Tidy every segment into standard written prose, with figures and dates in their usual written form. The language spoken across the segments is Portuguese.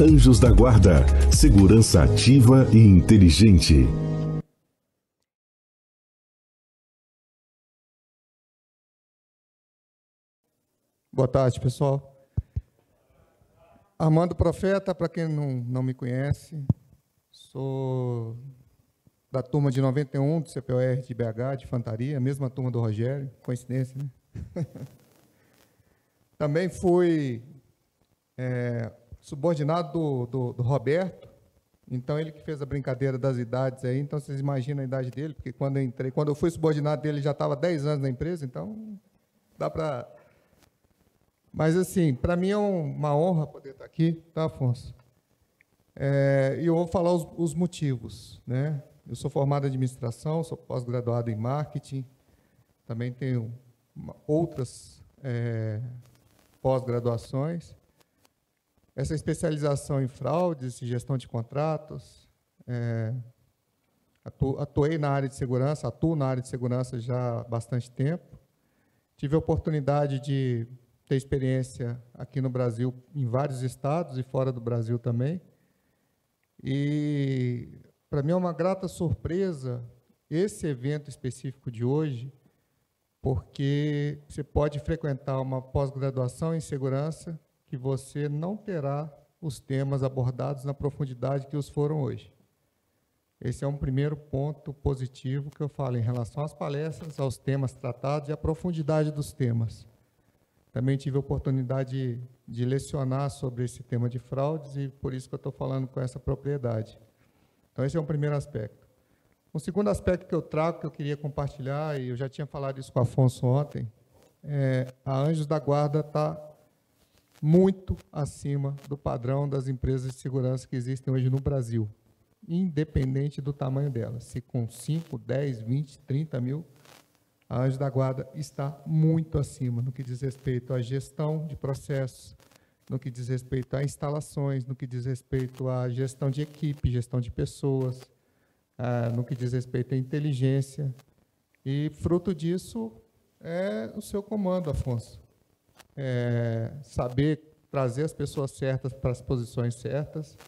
Anjos da Guarda. Segurança ativa e inteligente. Boa tarde, pessoal. Armando Profeta, para quem não me conhece, sou da turma de 91 do CPOR de BH, de Infantaria, a mesma turma do Rogério, coincidência, né? Também fui subordinado do Roberto, então ele que fez a brincadeira das idades aí, então vocês imaginam a idade dele, porque quando eu fui subordinado dele, ele já estava 10 anos na empresa, então dá para... Mas, assim, para mim é uma honra poder estar aqui, tá, Afonso? E eu vou falar os motivos, né? Eu sou formado em administração, sou pós-graduado em marketing, também tenho outras pós-graduações. Essa especialização em fraudes e gestão de contratos, atuei na área de segurança, atuo na área de segurança já há bastante tempo. Tive a oportunidade de ter experiência aqui no Brasil, em vários estados e fora do Brasil também. E, para mim, é uma grata surpresa esse evento específico de hoje, porque você pode frequentar uma pós-graduação em segurança que você não terá os temas abordados na profundidade que os foram hoje. Esse é um primeiro ponto positivo que eu falo em relação às palestras, aos temas tratados e à profundidade dos temas. Também tive a oportunidade de lecionar sobre esse tema de fraudes e por isso que eu estou falando com essa propriedade. Então, esse é um primeiro aspecto. Um segundo aspecto que eu trago, que eu queria compartilhar, e eu já tinha falado isso com o Afonso ontem, a Anjos da Guarda está muito acima do padrão das empresas de segurança que existem hoje no Brasil, independente do tamanho delas. Se com 5, 10, 20, 30 mil, a Anjos da Guarda está muito acima no que diz respeito à gestão de processos, no que diz respeito a instalações, no que diz respeito à gestão de equipe, gestão de pessoas, no que diz respeito à inteligência. E, fruto disso, é o seu comando, Afonso. Saber trazer as pessoas certas para as posições certas,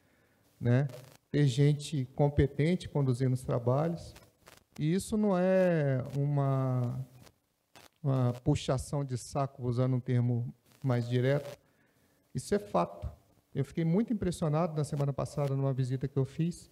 né? Ter gente competente conduzindo os trabalhos. E isso não é uma puxação de saco, usando um termo mais direto. Isso é fato. Eu fiquei muito impressionado na semana passada, numa visita que eu fiz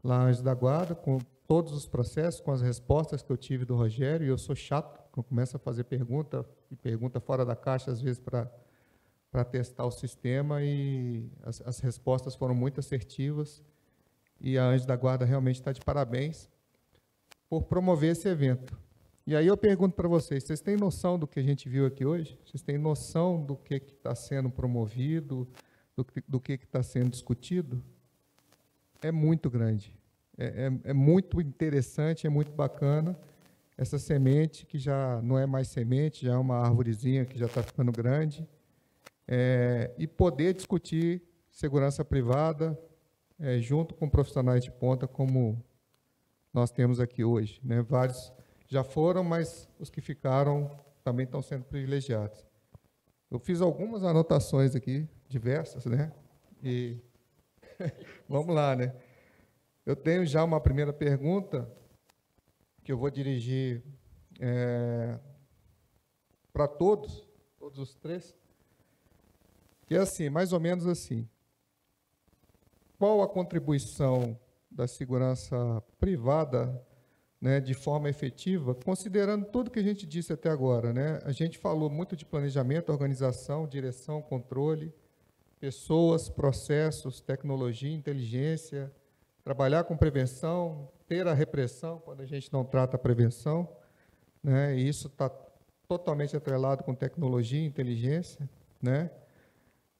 lá em Anjos da Guarda, com todos os processos, com as respostas que eu tive do Rogério, e eu sou chato, eu começo a fazer pergunta, e pergunta fora da caixa, às vezes, para testar o sistema, e as respostas foram muito assertivas, e a Anjos da Guarda realmente está de parabéns por promover esse evento. E aí eu pergunto para vocês têm noção do que a gente viu aqui hoje? Vocês têm noção do que está sendo promovido, do que está sendo discutido? É muito grande, é muito interessante, é muito bacana, essa semente que já não é mais semente, já é uma arvorezinha que já está ficando grande, e poder discutir segurança privada junto com profissionais de ponta, como nós temos aqui hoje, né? Vários já foram, mas os que ficaram também estão sendo privilegiados. Eu fiz algumas anotações aqui, diversas, né? E vamos lá, né? Eu tenho já uma primeira pergunta que eu vou dirigir para todos os três, que é assim, mais ou menos assim. Qual a contribuição da segurança privada, né, de forma efetiva, considerando tudo que a gente disse até agora, né? A gente falou muito de planejamento, organização, direção, controle, pessoas, processos, tecnologia, inteligência, trabalhar com prevenção, ter a repressão quando a gente não trata a prevenção, né? E isso está totalmente atrelado com tecnologia e inteligência, né?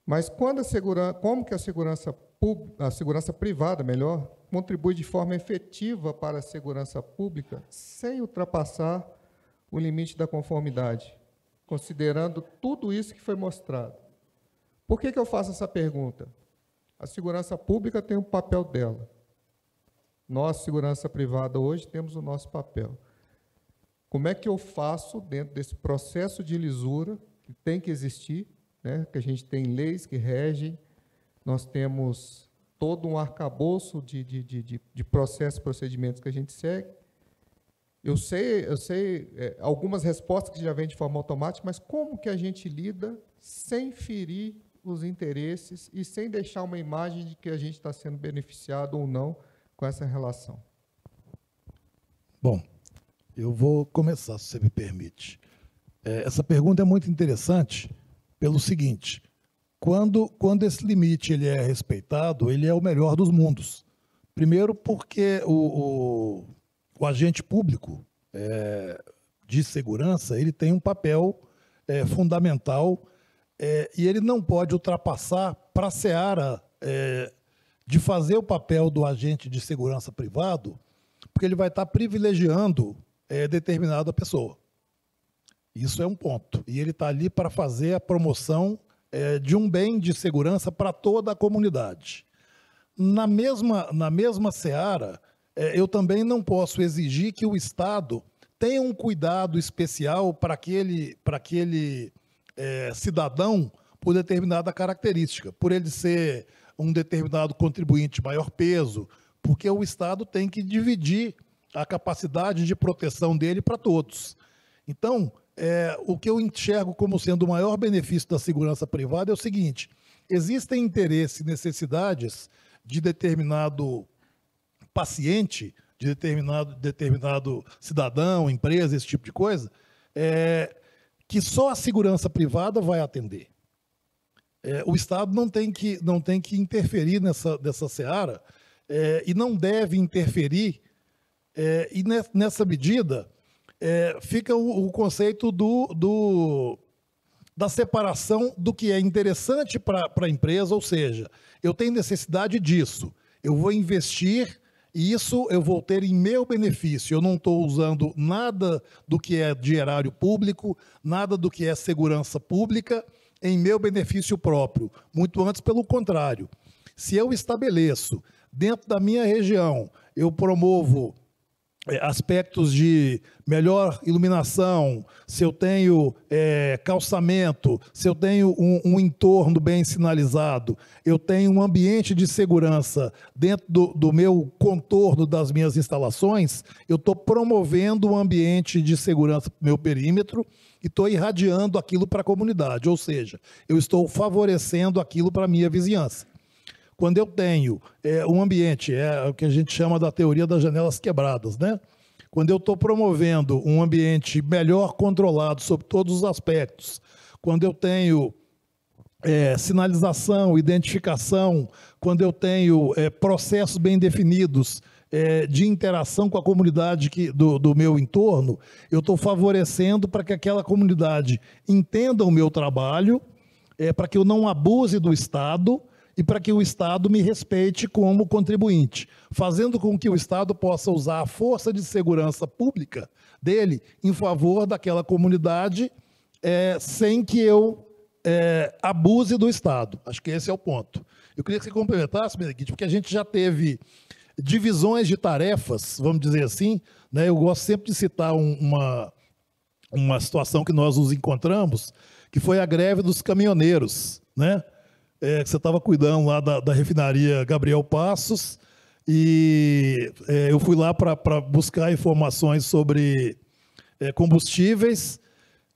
Mas como que a segurança privada, melhor, contribui de forma efetiva para a segurança pública sem ultrapassar o limite da conformidade, considerando tudo isso que foi mostrado? Por que eu faço essa pergunta? A segurança pública tem um papel dela. Nós, segurança privada, hoje temos o nosso papel. Como é que eu faço, dentro desse processo de lisura, que tem que existir, né, que a gente tem leis que regem, nós temos todo um arcabouço de processos e procedimentos que a gente segue. Eu sei algumas respostas que já vêm de forma automática, mas como que a gente lida sem ferir os interesses e sem deixar uma imagem de que a gente está sendo beneficiado ou não com essa relação? Bom, eu vou começar, se você me permite. Essa pergunta é muito interessante pelo seguinte: quando esse limite ele é respeitado, ele é o melhor dos mundos. Primeiro porque o agente público de segurança ele tem um papel fundamental e ele não pode ultrapassar para a seara de fazer o papel do agente de segurança privado, porque ele vai estar privilegiando determinada pessoa. Isso é um ponto. E ele está ali para fazer a promoção de um bem de segurança para toda a comunidade. Na mesma seara, eu também não posso exigir que o Estado tenha um cuidado especial para aquele cidadão por determinada característica, por ele ser um determinado contribuinte de maior peso, porque o Estado tem que dividir a capacidade de proteção dele para todos. Então, o que eu enxergo como sendo o maior benefício da segurança privada é o seguinte: existem interesses e necessidades de determinado paciente, de determinado cidadão, empresa, esse tipo de coisa, que só a segurança privada vai atender. O Estado não tem que interferir nessa seara e não deve interferir, e nessa medida fica o conceito da separação do que é interessante para a empresa, ou seja, eu tenho necessidade disso, eu vou investir e isso eu vou ter em meu benefício. Eu não estou usando nada do que é de erário público, nada do que é segurança pública em meu benefício próprio. Muito antes, pelo contrário. Se eu estabeleço, dentro da minha região, eu promovo aspectos de melhor iluminação, se eu tenho calçamento, se eu tenho um entorno bem sinalizado, eu tenho um ambiente de segurança dentro do meu contorno das minhas instalações, eu estou promovendo um ambiente de segurança para o meu perímetro e estou irradiando aquilo para a comunidade, ou seja, eu estou favorecendo aquilo para a minha vizinhança. Quando eu tenho um ambiente, o que a gente chama da teoria das janelas quebradas, né? Quando eu estou promovendo um ambiente melhor controlado sobre todos os aspectos, quando eu tenho sinalização, identificação, quando eu tenho processos bem definidos de interação com a comunidade do meu entorno, eu estou favorecendo para que aquela comunidade entenda o meu trabalho, para que eu não abuse do Estado, e para que o Estado me respeite como contribuinte, fazendo com que o Estado possa usar a força de segurança pública dele em favor daquela comunidade, sem que eu abuse do Estado. Acho que esse é o ponto. Eu queria que você complementasse, Benedito, porque a gente já teve divisões de tarefas, vamos dizer assim, né? Eu gosto sempre de citar uma situação que nós nos encontramos, que foi a greve dos caminhoneiros, né? Que você estava cuidando lá da refinaria Gabriel Passos, e eu fui lá para buscar informações sobre combustíveis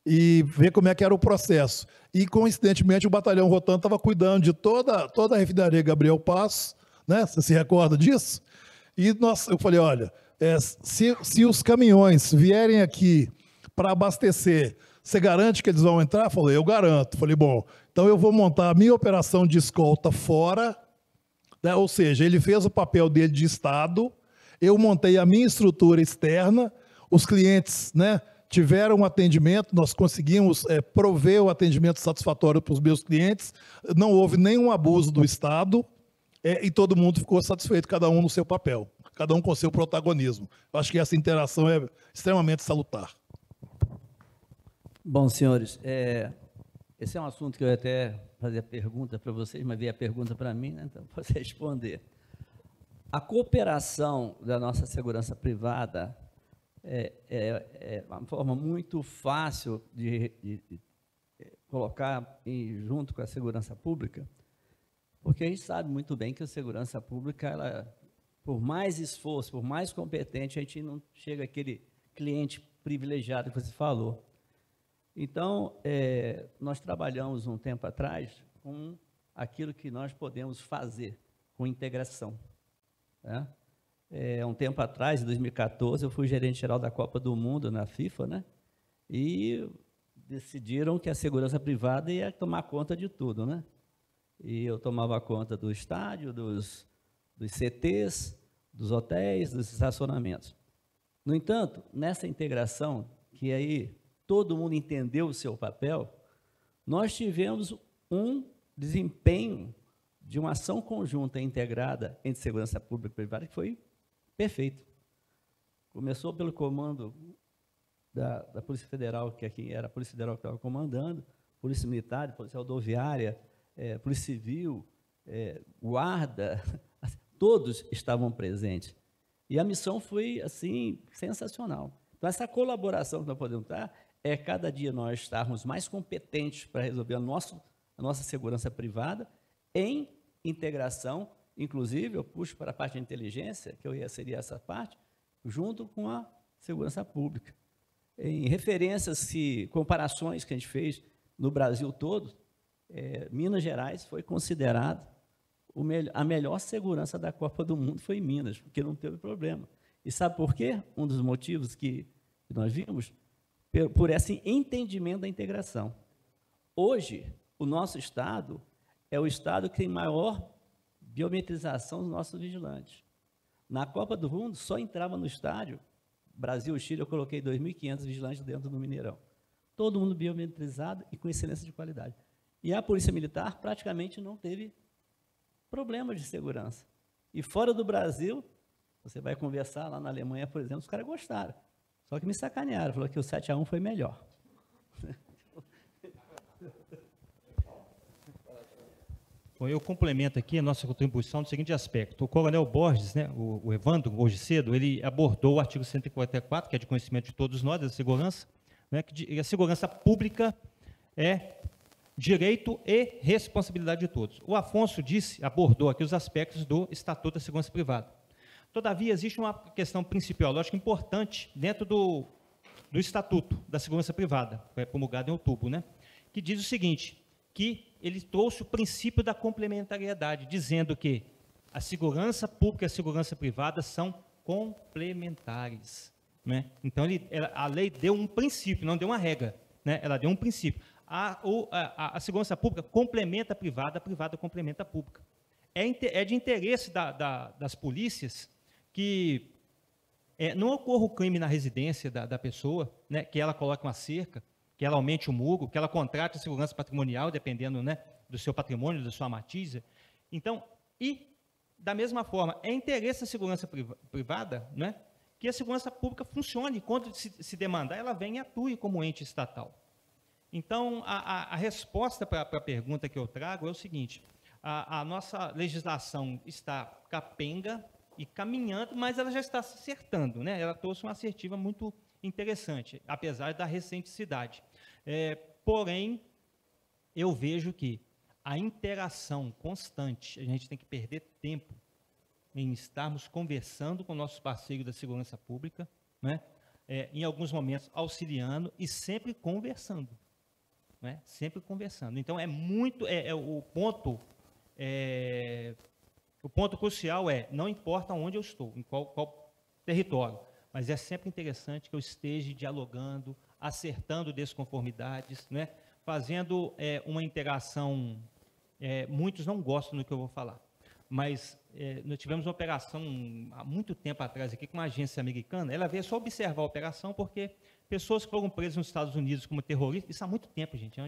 e ver como é que era o processo. E, coincidentemente, o Batalhão Rotan estava cuidando de toda a refinaria Gabriel Passos, né? Você se recorda disso? E eu falei, olha, se os caminhões vierem aqui para abastecer, você garante que eles vão entrar? Eu falei, eu garanto. Falei, bom, então eu vou montar a minha operação de escolta fora, né? Ou seja, ele fez o papel dele de Estado, eu montei a minha estrutura externa, os clientes, né, tiveram um atendimento, nós conseguimos prover o atendimento satisfatório para os meus clientes, não houve nenhum abuso do Estado, e todo mundo ficou satisfeito, cada um no seu papel, cada um com seu protagonismo. Eu acho que essa interação é extremamente salutar. Bom, senhores, esse é um assunto que eu ia até fazer a pergunta para vocês, mas veio a pergunta para mim, né? Então posso responder. A cooperação da nossa segurança privada é uma forma muito fácil de colocar junto com a segurança pública, Porque a gente sabe muito bem que a segurança pública, ela, por mais esforço, por mais competente, a gente não chega àquele cliente privilegiado que você falou. Então, nós trabalhamos um tempo atrás com aquilo que nós podemos fazer com integração. Né? Um tempo atrás, em 2014, eu fui gerente-geral da Copa do Mundo na FIFA, né? E decidiram que a segurança privada ia tomar conta de tudo, né? E eu tomava conta do estádio, dos CTs, dos hotéis, dos estacionamentos. No entanto, nessa integração, que aí todo mundo entendeu o seu papel, nós tivemos um desempenho de uma ação conjunta e integrada entre segurança pública e privada que foi perfeito. Começou pelo comando da Polícia Federal, que aqui era a Polícia Federal que estava comandando, Polícia Militar, Polícia Rodoviária, Polícia Civil, Guarda, todos estavam presentes. E a missão foi, assim, sensacional. Então, essa colaboração que nós podemos dar é cada dia nós estarmos mais competentes para resolver a nossa segurança privada em integração, inclusive, eu puxo para a parte de inteligência, que seria essa parte, junto com a segurança pública. Em referências, comparações que a gente fez no Brasil todo, Minas Gerais foi considerado a melhor segurança da Copa do Mundo foi em Minas, porque não teve problema. E sabe por quê? Um dos motivos que nós vimos, por esse entendimento da integração. Hoje, o nosso estado é o estado que tem maior biometrização dos nossos vigilantes. Na Copa do Mundo, só entrava no estádio, Brasil e Chile, eu coloquei 2.500 vigilantes dentro do Mineirão. Todo mundo biometrizado e com excelência de qualidade. E a Polícia Militar praticamente não teve problemas de segurança. E fora do Brasil, você vai conversar lá na Alemanha, por exemplo, os caras gostaram. Só que me sacanearam, falou que o 7-1 foi melhor. Bom, eu complemento aqui a nossa contribuição no seguinte aspecto. O Coronel Borges, né, o Evandro, hoje cedo, ele abordou o artigo 144, que é de conhecimento de todos nós, da segurança, né, que a segurança pública é direito e responsabilidade de todos. O Afonso abordou aqui os aspectos do Estatuto da Segurança Privada. Todavia, existe uma questão principiológica importante dentro do Estatuto da Segurança Privada, que é promulgado em outubro, né, que diz o seguinte, que ele trouxe o princípio da complementariedade, dizendo que a segurança pública e a segurança privada são complementares. Né? Então, a lei deu um princípio, não deu uma regra, né? Ela deu um princípio. A segurança pública complementa a privada complementa a pública. É de interesse das polícias que não ocorra o crime na residência da pessoa, né, que ela coloque uma cerca, que ela aumente o muro, que ela contrate a segurança patrimonial, dependendo, né, do seu patrimônio, da sua matiza. Então, da mesma forma, é interesse da segurança privada, né, que a segurança pública funcione, quando se demandar, ela vem e atue como ente estatal. Então, a resposta para a pergunta que eu trago é o seguinte, a nossa legislação está capenga e caminhando, mas ela já está se acertando, né? Ela trouxe uma assertiva muito interessante, apesar da recenticidade. Porém, eu vejo que a interação constante, a gente tem que perder tempo em estarmos conversando com nossos parceiros da segurança pública, né? Em alguns momentos auxiliando e sempre conversando. Né? Sempre conversando. Então, o ponto crucial não importa onde eu estou, em qual território, mas é sempre interessante que eu esteja dialogando, acertando desconformidades, né? Fazendo uma interação, muitos não gostam do que eu vou falar, mas nós tivemos uma operação há muito tempo atrás aqui com uma agência americana, ela veio só observar a operação porque pessoas que foram presas nos Estados Unidos como terroristas, isso há muito tempo, gente,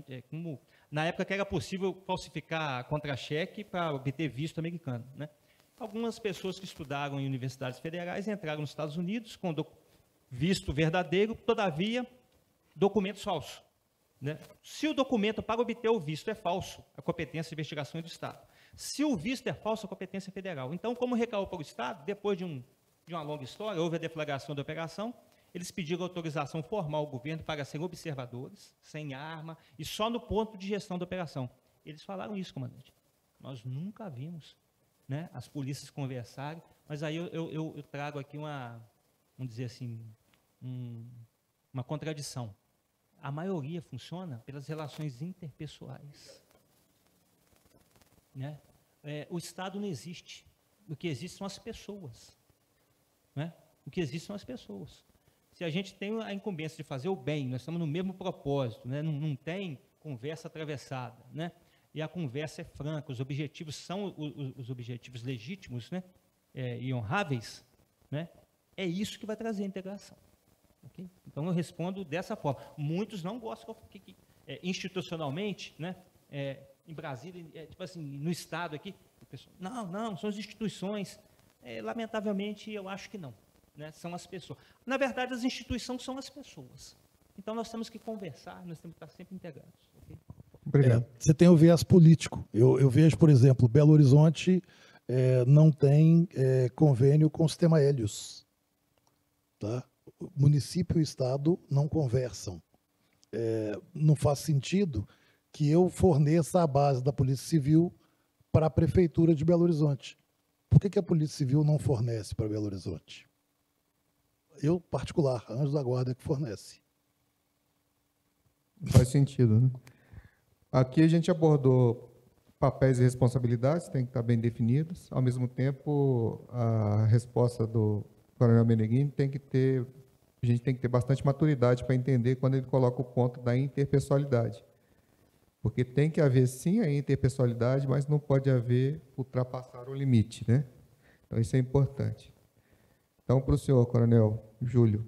na época que era possível falsificar contra-cheque para obter visto americano, né? Algumas pessoas que estudaram em universidades federais entraram nos Estados Unidos com visto verdadeiro, todavia, documentos falsos. Né? Se o documento para obter o visto é falso, a competência de investigação é do Estado. Se o visto é falso, a competência é federal. Então, como recaiu para o Estado, depois de uma longa história, houve a deflagração da operação, eles pediram autorização formal ao governo para serem observadores, sem arma, e só no ponto de gestão da operação. Eles falaram isso, comandante. Nós nunca vimos, né, as polícias conversarem, mas aí eu trago aqui vamos dizer assim, uma contradição. A maioria funciona pelas relações interpessoais. Né? O Estado não existe. O que existe são as pessoas. Né? O que existe são as pessoas. Se a gente tem a incumbência de fazer o bem, nós estamos no mesmo propósito, né? Não tem conversa atravessada, né? E a conversa é franca, os objetivos são os objetivos legítimos, né? E honráveis, né? É isso que vai trazer a integração. Okay? Então, eu respondo dessa forma. Muitos não gostam que institucionalmente, né? Em Brasília, tipo assim, no Estado aqui, o pessoal, não, são as instituições. Lamentavelmente, eu acho que não. Né? São as pessoas. Na verdade, as instituições são as pessoas. Então, nós temos que conversar, nós temos que estar sempre integrados. Okay? Obrigado. Você tem o viés político. Eu vejo, por exemplo, Belo Horizonte não tem convênio com o sistema Hélios. Tá? O município e o Estado não conversam. Não faz sentido que eu forneça a base da Polícia Civil para a Prefeitura de Belo Horizonte. Por que a Polícia Civil não fornece para Belo Horizonte? Eu, particular, Anjos da Guarda, que fornece. Faz sentido, né? Aqui a gente abordou papéis e responsabilidades, tem que estar bem definidos. Ao mesmo tempo, a resposta do Coronel Meneghini a gente tem que ter bastante maturidade para entender quando ele coloca o ponto da interpessoalidade. Porque tem que haver, sim, a interpessoalidade, mas não pode haver ultrapassar o limite, né? Então, isso é importante. Então, para o senhor, Coronel Júlio,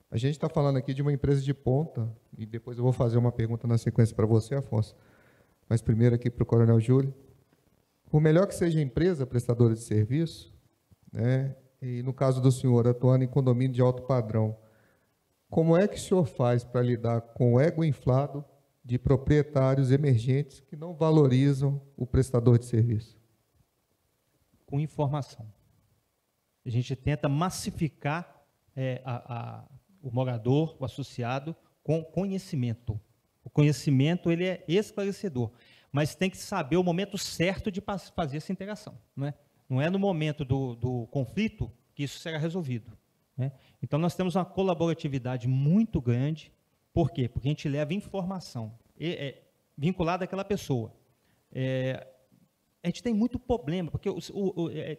a gente está falando aqui de uma empresa de ponta, e depois eu vou fazer uma pergunta na sequência para você, Afonso, mas primeiro aqui para o Coronel Júlio. Por melhor que seja a empresa prestadora de serviço, né, e no caso do senhor, atuando em condomínio de alto padrão, como é que o senhor faz para lidar com o ego inflado de proprietários emergentes que não valorizam o prestador de serviço? Com informação. A gente tenta massificar o morador, o associado, com conhecimento. O conhecimento ele é esclarecedor, mas tem que saber o momento certo de fazer essa interação. Não é no momento do conflito que isso será resolvido. Né? Então, nós temos uma colaboratividade muito grande. Por quê? Porque a gente leva informação vinculada àquela pessoa. A gente tem muito problema, porque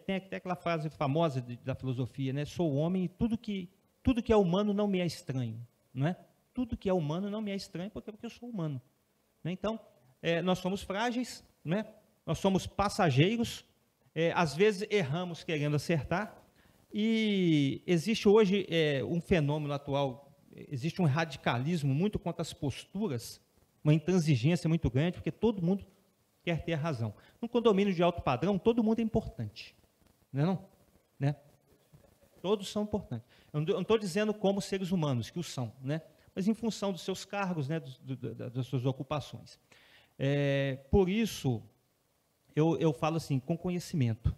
tem até aquela frase famosa da filosofia, né? Sou homem e tudo que é humano não me é estranho. Não é? Tudo que é humano não me é estranho porque eu sou humano. Né? Então, nós somos frágeis, né? Nós somos passageiros, às vezes erramos querendo acertar, e existe hoje um fenômeno atual, existe um radicalismo muito contra as posturas, uma intransigência muito grande, porque todo mundo quer ter a razão. No condomínio de alto padrão, todo mundo é importante. Não é não? Né? Todos são importantes. Eu não estou dizendo como seres humanos, que o são, né? Mas em função dos seus cargos, né? Das suas ocupações. Por isso, eu falo assim, com conhecimento,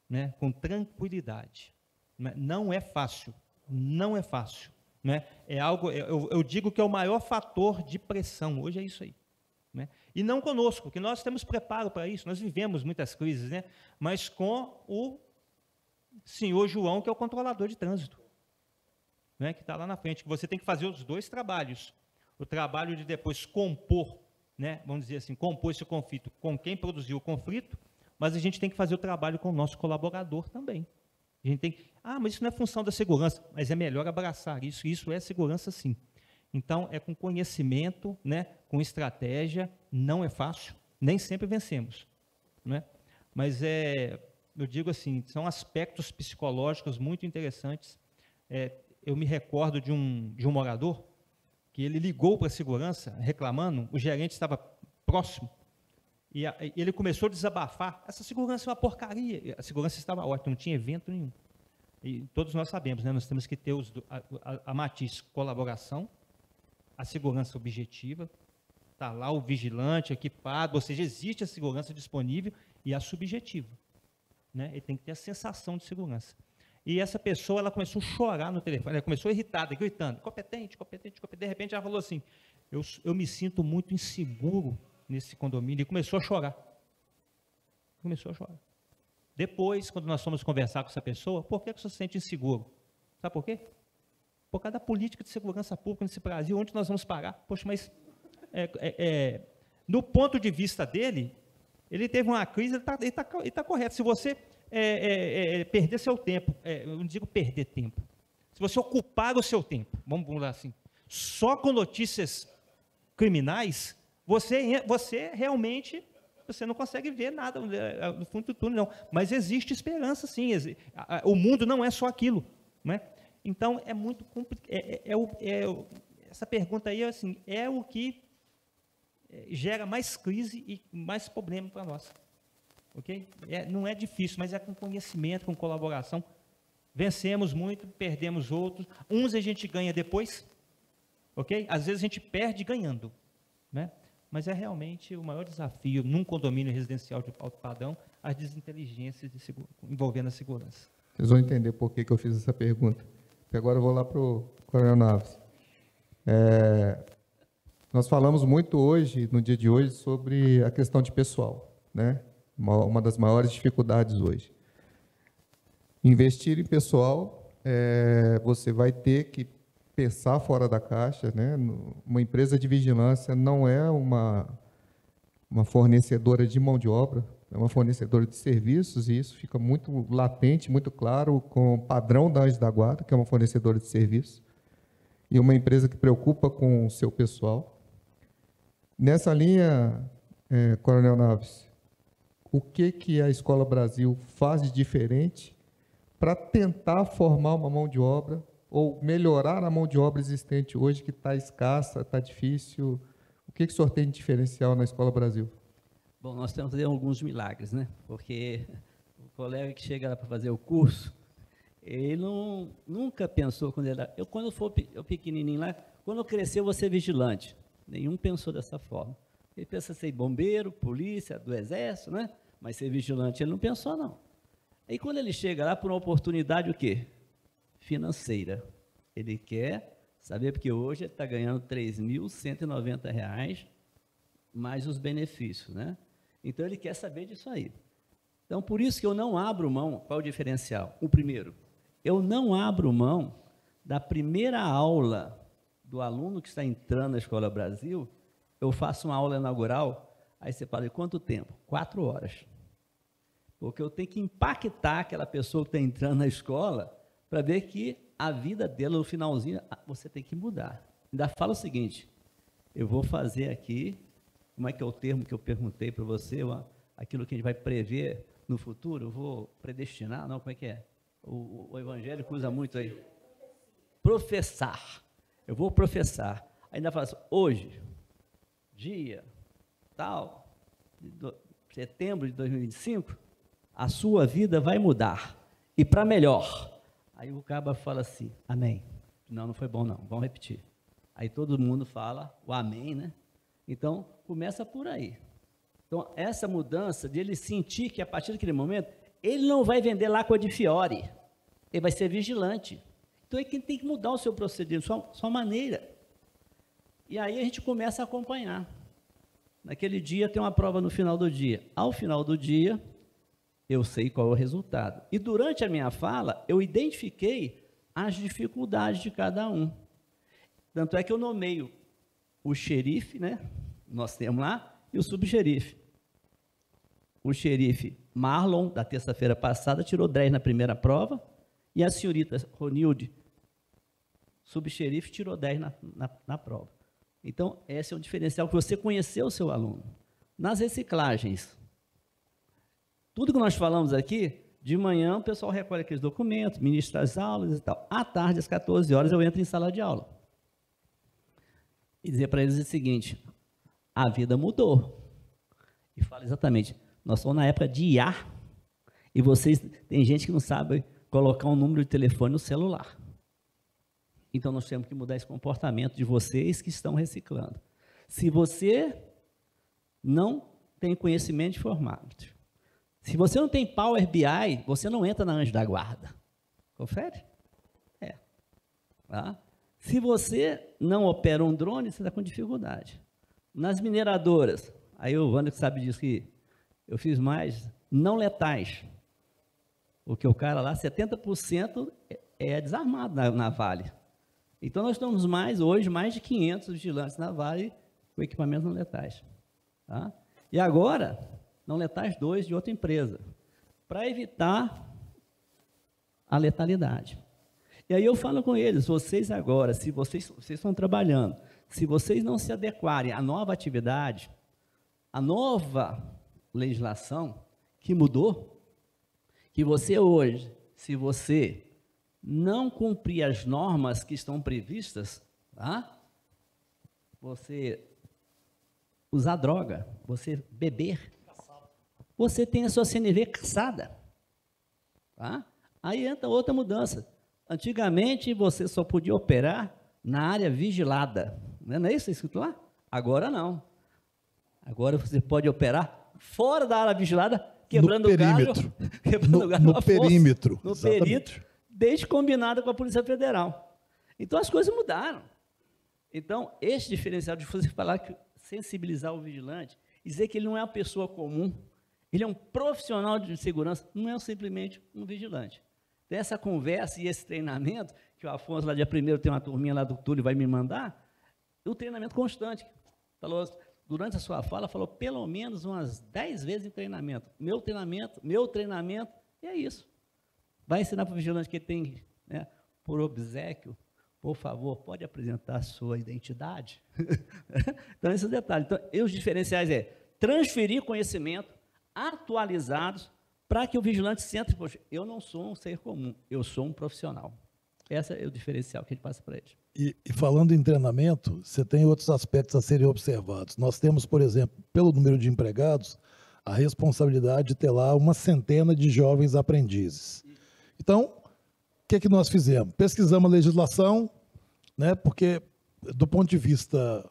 né? Com tranquilidade. Né? Não é fácil, não é fácil. Né? É algo, eu digo que é o maior fator de pressão, hoje é isso aí. Né? E não conosco, que nós temos preparo para isso, nós vivemos muitas crises, né? Mas com o senhor João, que é o controlador de trânsito, né? Que está lá na frente, que você tem que fazer os dois trabalhos, o trabalho de depois compor, né? Vamos dizer assim, compor esse conflito com quem produziu o conflito, mas a gente tem que fazer o trabalho com o nosso colaborador também. A gente tem mas isso não é função da segurança, mas é melhor abraçar isso, isso é segurança sim. Então, é com conhecimento, né, com estratégia, não é fácil, nem sempre vencemos. Né? Mas, eu digo assim, são aspectos psicológicos muito interessantes. Eu me recordo de um morador que ele ligou para a segurança, reclamando, o gerente estava próximo, e ele começou a desabafar, essa segurança é uma porcaria. A segurança estava ótima, não tinha evento nenhum. E todos nós sabemos, né, nós temos que ter a matiz colaboração, a segurança objetiva, está lá o vigilante equipado, ou seja, existe a segurança disponível e a subjetiva. Né? Ele tem que ter a sensação de segurança. E essa pessoa, ela começou a chorar no telefone, ela começou irritada, gritando, competente, competente, competente. De repente ela falou assim, eu me sinto muito inseguro nesse condomínio e começou a chorar. Começou a chorar. Depois, quando nós fomos conversar com essa pessoa, por que você se sente inseguro? Sabe por quê? Por causa da política de segurança pública nesse Brasil, onde nós vamos parar? Poxa, mas no ponto de vista dele, ele teve uma crise, ele tá correto. Se você perder seu tempo, eu não digo perder tempo, se você ocupar o seu tempo, vamos lá assim, só com notícias criminais, você realmente você não consegue ver nada no fundo do túnel, não. Mas existe esperança, sim. O mundo não é só aquilo, né? Então, é muito complicado. Essa pergunta aí, assim, é o que gera mais crise e mais problema para nós. Ok? Não é difícil, mas é com conhecimento, com colaboração. Vencemos muito, perdemos outros. Uns a gente ganha depois, ok? Às vezes a gente perde ganhando, né? Mas é realmente o maior desafio num condomínio residencial de alto padrão, as desinteligências envolvendo a segurança. Vocês vão entender por que eu fiz essa pergunta. E agora eu vou lá para o Coronel Naves. Nós falamos muito hoje, no dia de hoje, sobre a questão de pessoal, né? Uma das maiores dificuldades hoje. Investir em pessoal, você vai ter que pensar fora da caixa, né? Uma empresa de vigilância não é uma fornecedora de mão de obra, é uma fornecedora de serviços, e isso fica muito latente, muito claro com o padrão da Anjos da Guarda, que é uma fornecedora de serviços, e uma empresa que preocupa com o seu pessoal. Nessa linha, Coronel Naves, o que a Escola Brasil faz de diferente para tentar formar uma mão de obra ou melhorar a mão de obra existente hoje, que está escassa, está difícil? O que o senhor tem de diferencial na Escola Brasil? Bom, nós temos que fazer alguns milagres, né? Porque o colega que chega lá para fazer o curso, ele nunca pensou, quando eu for pequenininho lá, quando eu crescer eu vou ser vigilante. Nenhum pensou dessa forma. Ele pensa ser bombeiro, polícia, do exército, né? Mas ser vigilante ele não pensou, não. Aí quando ele chega lá por uma oportunidade, o quê? Financeira. Ele quer saber, porque hoje ele está ganhando R$ 3.190, mais os benefícios, né? Então, ele quer saber disso aí. Então, por isso que eu não abro mão. Qual é o diferencial? O primeiro, eu não abro mão da primeira aula do aluno que está entrando na Escola Brasil. Eu faço uma aula inaugural, aí você fala, quanto tempo? 4 horas. Porque eu tenho que impactar aquela pessoa que está entrando na escola para ver que a vida dela, no finalzinho, você tem que mudar. Ainda fala o seguinte, eu vou fazer aqui, como é que é o termo que eu perguntei para você, aquilo que a gente vai prever no futuro, eu vou predestinar, não, como é que é? O evangélico usa muito aí. Professar. Eu vou professar. Ainda fala assim, hoje, dia tal, setembro de 2025, a sua vida vai mudar, e para melhor. Aí o caba fala assim, amém. Não foi bom não, vamos repetir. Aí todo mundo fala o amém, né? Então, começa por aí. Então, essa mudança de ele sentir que a partir daquele momento, ele não vai vender láqua de Fiore, ele vai ser vigilante. Então, é quem tem que mudar o seu procedimento, sua maneira. E aí a gente começa a acompanhar. Naquele dia tem uma prova no final do dia. Ao final do dia, eu sei qual é o resultado. E durante a minha fala, eu identifiquei as dificuldades de cada um. Tanto é que eu nomeio o xerife, né? Nós temos lá, e o subxerife. O xerife Marlon, da terça-feira passada, tirou 10 na primeira prova, e a senhorita Ronilde, subxerife, tirou 10 na prova. Então, esse é o diferencial, que você conheceu o seu aluno. Nas reciclagens, tudo que nós falamos aqui, de manhã o pessoal recolhe aqueles documentos, ministra as aulas e tal. À tarde, às 14 horas, eu entro em sala de aula. E dizer para eles o seguinte, a vida mudou. E fala exatamente, nós estamos na época de IA, e vocês, tem gente que não sabe colocar um número de telefone no celular. Então, nós temos que mudar esse comportamento de vocês que estão reciclando. Se você não tem conhecimento de informática, se você não tem Power BI, você não entra na Anjos da Guarda. Confere? Tá? Se você não opera um drone, você está com dificuldade. Nas mineradoras, Aí o Wander que sabe disso, que eu fiz mais não letais. Porque o cara lá, 70% é desarmado na Vale. Então, nós estamos hoje, mais de 500 vigilantes na Vale com equipamentos não letais. Tá? E agora, não letais 2 de outra empresa, para evitar a letalidade. E aí eu falo com eles, vocês agora, se vocês estão trabalhando, se vocês não se adequarem à nova atividade, à nova legislação que mudou, que você hoje, se você não cumprir as normas que estão previstas, tá? Você usar droga, você beber, você tem a sua CNV cassada. Tá? Aí entra outra mudança. Antigamente, você só podia operar na área vigilada. Não é isso escrito lá? Agora não. Agora você pode operar fora da área vigilada, quebrando o galho. Quebrando o galho no perímetro. No perímetro, desde combinado com a Polícia Federal. Então, as coisas mudaram. Então, esse diferencial de você falar que sensibilizar o vigilante, dizer que ele não é uma pessoa comum, ele é um profissional de segurança, não é simplesmente um vigilante. Tem essa conversa e esse treinamento, que o Afonso, lá dia 1º, tem uma turminha lá do Túlio, vai me mandar, o treinamento constante. Falou, durante a sua fala, falou pelo menos umas 10 vezes em treinamento. Meu treinamento, e é isso. Vai ensinar para o vigilante que ele tem, né, por obséquio, por favor, pode apresentar a sua identidade? Então, esse é o detalhe. Então, os diferenciais é transferir conhecimento atualizados para que o vigilante sinta, poxa, eu não sou um ser comum, eu sou um profissional. Esse é o diferencial que a gente passa para eles. E falando em treinamento, você tem outros aspectos a serem observados. Nós temos, por exemplo, pelo número de empregados, a responsabilidade de ter lá uma centena de jovens aprendizes. Então, o que nós fizemos? Pesquisamos a legislação, né, porque, do ponto de vista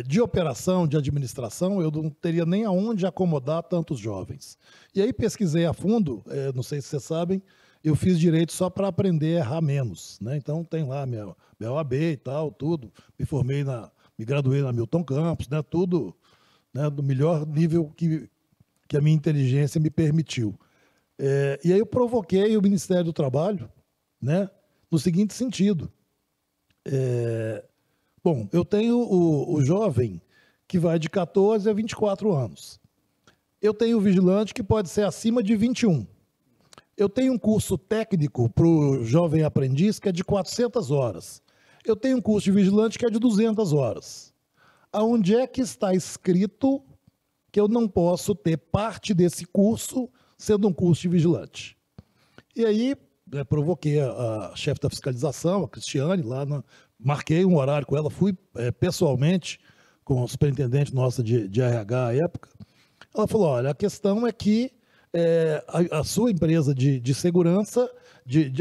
de operação, de administração, eu não teria nem aonde acomodar tantos jovens. E aí pesquisei a fundo, não sei se vocês sabem, eu fiz direito só para aprender a errar menos, né? Então tem lá minha OAB e tal, tudo. Me graduei na Milton Campos, né? Tudo, né, do melhor nível que a minha inteligência me permitiu. E aí eu provoquei o Ministério do Trabalho, né, no seguinte sentido. Bom, eu tenho o jovem que vai de 14 a 24 anos. Eu tenho o vigilante que pode ser acima de 21. Eu tenho um curso técnico para o jovem aprendiz que é de 400 horas. Eu tenho um curso de vigilante que é de 200 horas. Aonde é que está escrito que eu não posso ter parte desse curso sendo um curso de vigilante? E aí, provoquei a chefe da fiscalização, a Cristiane, marquei um horário com ela, fui pessoalmente com a superintendente nossa de RH à época. Ela falou, olha, a questão é que a sua empresa de segurança,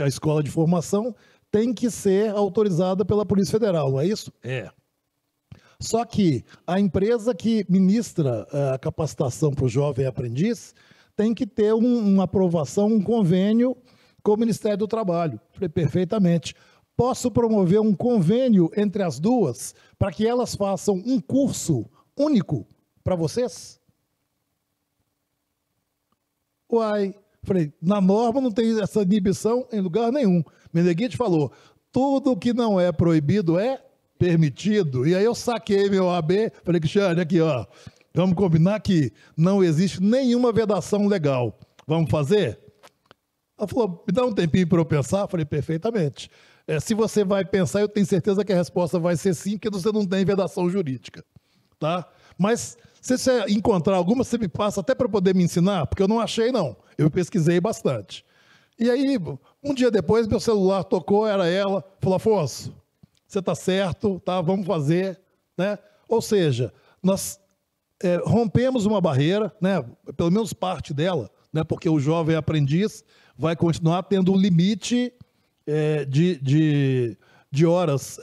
a escola de formação, tem que ser autorizada pela Polícia Federal, não é isso? É. Só que a empresa que ministra a capacitação para o jovem aprendiz tem que ter uma aprovação, um convênio com o Ministério do Trabalho. Falei, perfeitamente. Posso promover um convênio entre as duas para que elas façam um curso único para vocês? Uai, falei, na norma não tem essa inibição em lugar nenhum. Meneghite falou, tudo que não é proibido é permitido. E aí eu saquei meu AB, falei, Cristiane, aqui, ó, vamos combinar que não existe nenhuma vedação legal. Vamos fazer? Ela falou, me dá um tempinho para eu pensar. Falei, perfeitamente. Se você vai pensar, eu tenho certeza que a resposta vai ser sim, porque você não tem vedação jurídica. Tá? Mas, se você encontrar alguma, você me passa até para poder me ensinar, porque eu não achei, não. Eu pesquisei bastante. E aí, um dia depois, meu celular tocou, era ela, falou, Afonso, você está certo, tá? Vamos fazer. Né? Ou seja, nós rompemos uma barreira, né? Pelo menos parte dela, né? Porque o jovem aprendiz vai continuar tendo um limite de horas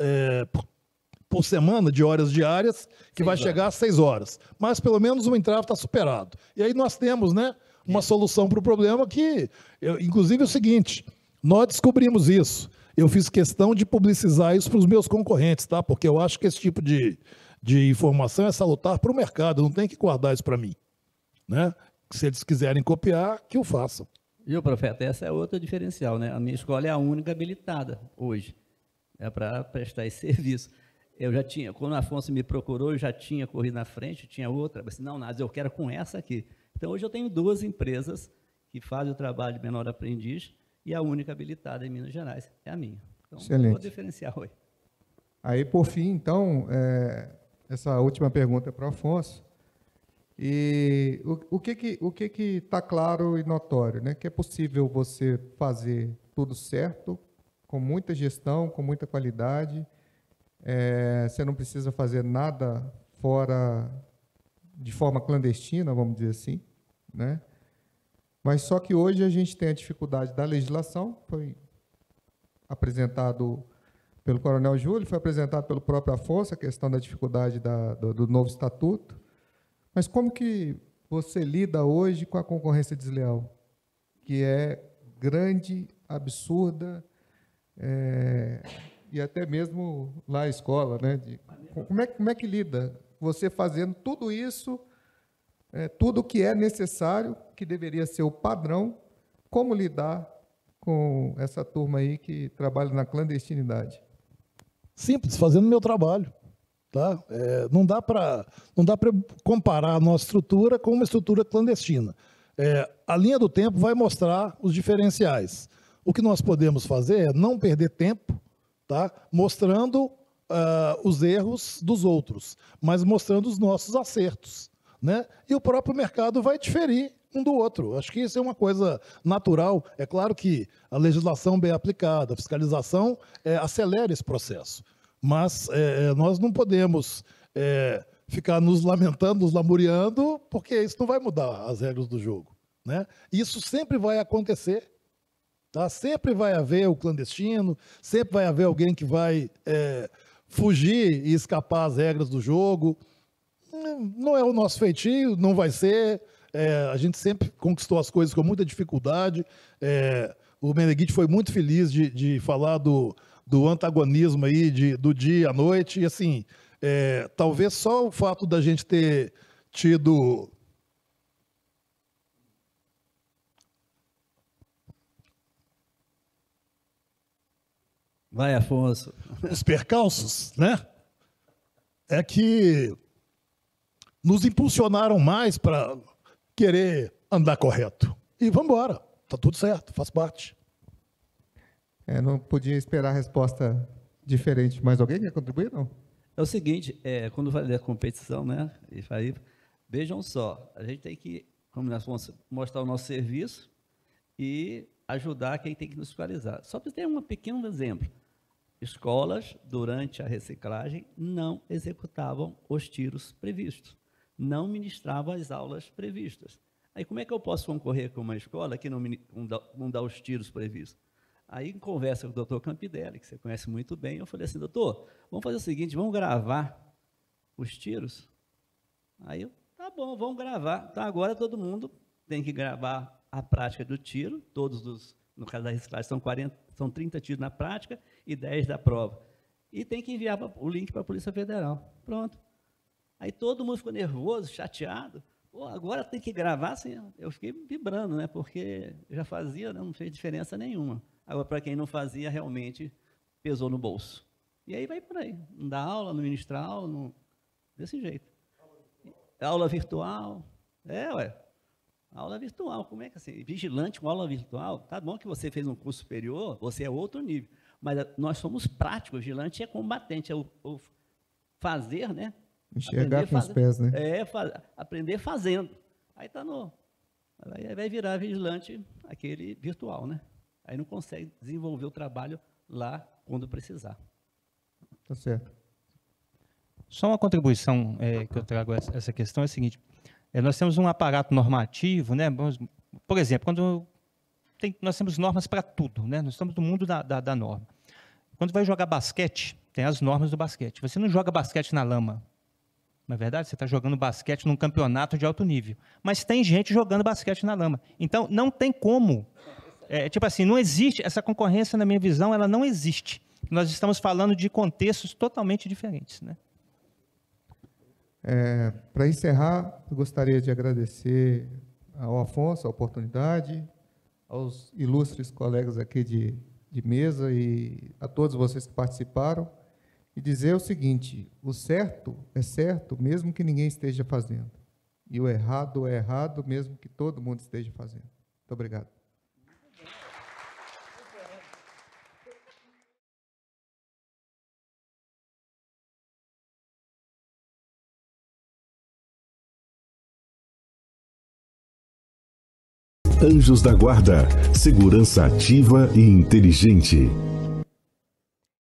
por semana, de horas diárias, que vai chegar a 6 horas. Mas pelo menos o entrave está superado. E aí nós temos, né, uma solução para o problema que, inclusive, é o seguinte, nós descobrimos isso. Eu fiz questão de publicizar isso para os meus concorrentes, tá? Porque eu acho que esse tipo de de informação é salutar para o mercado, não tem que guardar isso para mim, né? Se eles quiserem copiar, que o façam. Viu, profeta? Essa é outra diferencial, né? A minha escola é a única habilitada hoje, para prestar esse serviço. Eu já tinha, quando o Afonso me procurou, eu já tinha corrido na frente, tinha outra, eu disse, não, Nádia, eu quero com essa aqui. Então, hoje eu tenho 2 empresas que fazem o trabalho de menor aprendiz e a única habilitada em Minas Gerais é a minha. Então, Excelente. o diferencial aí. Aí, por fim, então, essa última pergunta é para o Afonso. E o que está claro e notório, né? Que é possível você fazer tudo certo, com muita gestão, com muita qualidade. Você não precisa fazer nada fora de forma clandestina, vamos dizer assim, né? Mas só que hoje a gente tem a dificuldade da legislação, foi apresentado pelo Coronel Júlio, foi apresentado pelo próprio Afonso, a questão da dificuldade do novo estatuto. Mas como que você lida hoje com a concorrência desleal, que é grande, absurda, e até mesmo lá a escola, né? Como é que lida? Você fazendo tudo isso, tudo o que é necessário, que deveria ser o padrão, como lidar com essa turma aí que trabalha na clandestinidade? Simples, fazendo meu trabalho. Tá? Não dá para comparar a nossa estrutura com uma estrutura clandestina. A linha do tempo vai mostrar os diferenciais. O que nós podemos fazer é não perder tempo, tá? Mostrando os erros dos outros, mas mostrando os nossos acertos, né? E o próprio mercado vai diferir um do outro. Acho que isso é uma coisa natural. É claro que a legislação bem aplicada, a fiscalização acelera esse processo. Mas nós não podemos ficar nos lamentando, nos lamuriando, porque isso não vai mudar as regras do jogo, né? Isso sempre vai acontecer, tá? Sempre vai haver o clandestino, sempre vai haver alguém que vai fugir e escapar às regras do jogo. Não é o nosso feitio, não vai ser. A gente sempre conquistou as coisas com muita dificuldade. O Meneghite foi muito feliz de falar do antagonismo aí do dia à noite, e assim, talvez só o fato da gente ter tido Vai, Afonso. os percalços, né? É que nos impulsionaram mais para querer andar correto. E vamos embora, tá tudo certo, faz parte. Não podia esperar a resposta diferente. Mais alguém quer contribuir, não? É o seguinte, quando vai da competição, né? Vejam só, a gente tem que, como nós vamos mostrar o nosso serviço e ajudar quem tem que nos fiscalizar. Só para ter um pequeno exemplo. Escolas, durante a reciclagem, não executavam os tiros previstos, não ministravam as aulas previstas. Aí, como é que eu posso concorrer com uma escola que não dá os tiros previstos? Aí, em conversa com o doutor Campidelli, que você conhece muito bem, eu falei assim, doutor, vamos fazer o seguinte, vamos gravar os tiros? Aí, tá bom, vamos gravar. Então, agora todo mundo tem que gravar a prática do tiro, no caso da reciclagem, são 30 tiros na prática e 10 da prova. E tem que enviar o link para a Polícia Federal. Pronto. Aí todo mundo ficou nervoso, chateado. Pô, agora tem que gravar, assim, eu fiquei vibrando, né? Porque eu já fazia, não fez diferença nenhuma. Agora, para quem não fazia, realmente pesou no bolso. E aí vai por aí. Não dá aula, não ministra aula, desse jeito. Aula virtual. Aula virtual, como é que assim? Vigilante com aula virtual? Tá bom que você fez um curso superior, você é outro nível. Mas nós somos práticos, vigilante é combatente, é o fazer, né? Enxergar com os pés, né? Aprender fazendo. Aí aí vai virar vigilante aquele virtual, né? Aí não consegue desenvolver o trabalho lá quando precisar. Tá certo. Só uma contribuição que eu trago a essa questão é a seguinte: nós temos um aparato normativo, né? Por exemplo, nós temos normas para tudo, né? Nós estamos no mundo da norma. Quando vai jogar basquete, tem as normas do basquete. Você não joga basquete na lama, não é verdade? Você está jogando basquete num campeonato de alto nível. Mas tem gente jogando basquete na lama. Então, não tem como. Tipo assim, não existe, essa concorrência, na minha visão, ela não existe. Nós estamos falando de contextos totalmente diferentes, né? Para encerrar, eu gostaria de agradecer ao Afonso a oportunidade, aos ilustres colegas aqui de mesa e a todos vocês que participaram, e dizer o seguinte: o certo é certo mesmo que ninguém esteja fazendo, e o errado é errado mesmo que todo mundo esteja fazendo. Muito obrigado. Anjos da Guarda, segurança ativa e inteligente.